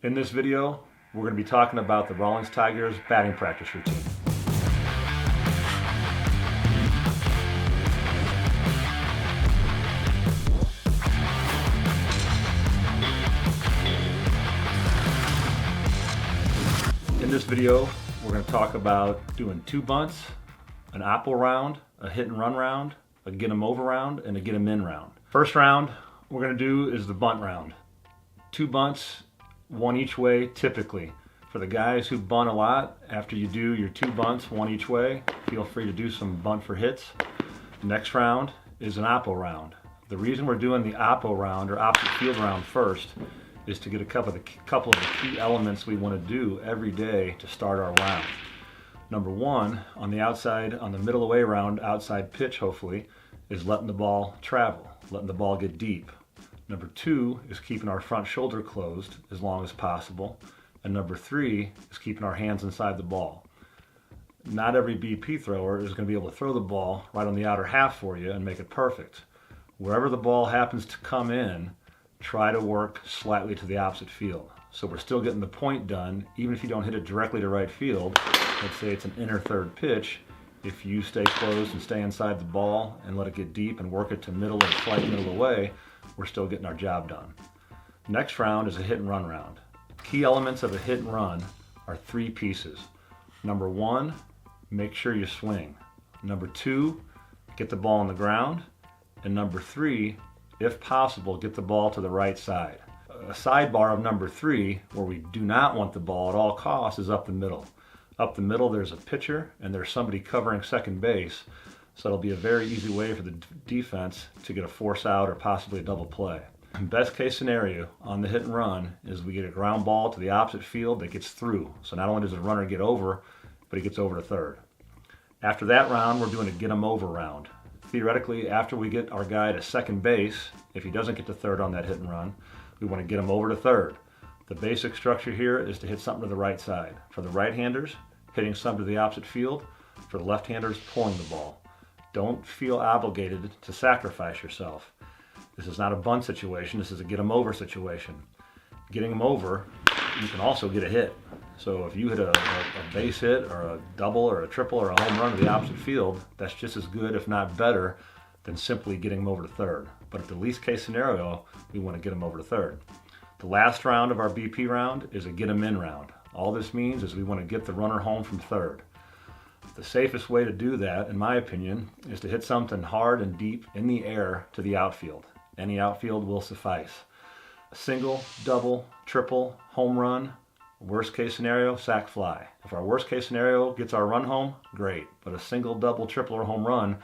In this video, we're going to be talking about the Rawlings Tigers batting practice routine. In this video, we're going to talk about doing 2 bunts, an oppo round, a hit and run round, a get 'em over round, and a get 'em in round. First round we're going to do is the bunt round. 2 bunts, 1 each way typically. For the guys who bunt a lot, after you do your 2 bunts, 1 each way, feel free to do some bunt for hits. Next round is an oppo round. The reason we're doing the oppo round or opposite field round first is to get a couple of the key elements we want to do every day to start our round. Number 1, on the outside, on the middle away round, outside pitch hopefully, is letting the ball travel, letting the ball get deep. Number 2 is keeping our front shoulder closed as long as possible. And number 3 is keeping our hands inside the ball. Not every BP thrower is going to be able to throw the ball right on the outer half for you and make it perfect. Wherever the ball happens to come in, try to work slightly to the opposite field. So we're still getting the point done, even if you don't hit it directly to right field. Let's say it's an inner third pitch. If you stay closed and stay inside the ball and let it get deep and work it to middle and slight middle away, we're still getting our job done. Next round is a hit and run round. Key elements of a hit and run are 3 pieces. Number 1, make sure you swing. Number 2, get the ball on the ground. And number 3, if possible, get the ball to the right side. A sidebar of number 3, where we do not want the ball at all costs, is up the middle. Up the middle there's a pitcher and there's somebody covering second base, so it'll be a very easy way for the defense to get a force out or possibly a double play. Best case scenario on the hit and run is we get a ground ball to the opposite field that gets through. So not only does the runner get over, but he gets over to third. After that round, we're doing a get 'em over round. Theoretically, after we get our guy to second base, if he doesn't get to third on that hit and run, we want to get him over to third. The basic structure here is to hit something to the right side. For the right-handers, hitting something to the opposite field. For the left-handers, pulling the ball. Don't feel obligated to sacrifice yourself. This is not a bunt situation, this is a get 'em over situation. Getting them over, you can also get a hit. So if you hit a base hit or a double or a triple or a home run to the opposite field, that's just as good, if not better, than simply getting them over to third. But at the least case scenario, we want to get them over to third. The last round of our BP round is a get 'em in round. All this means is we want to get the runner home from third. The safest way to do that, in my opinion, is to hit something hard and deep in the air to the outfield. Any outfield will suffice. A single, double, triple, home run, worst case scenario, sac fly. If our worst case scenario gets our run home, great. But a single, double, triple, or home run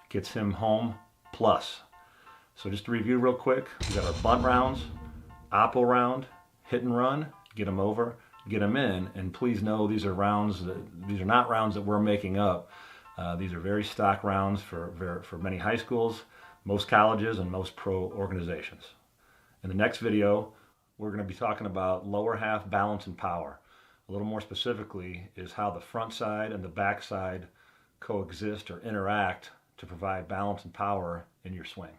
gets him home plus. So just to review real quick, we got our bunt rounds, oppo round, hit and run, get 'em over, get 'em in, and please know these are not rounds that we're making up. These are very stock rounds for many high schools, most colleges, and most pro organizations. In the next video, we're going to be talking about lower half balance and power. A little more specifically is how the front side and the back side coexist or interact to provide balance and power in your swing.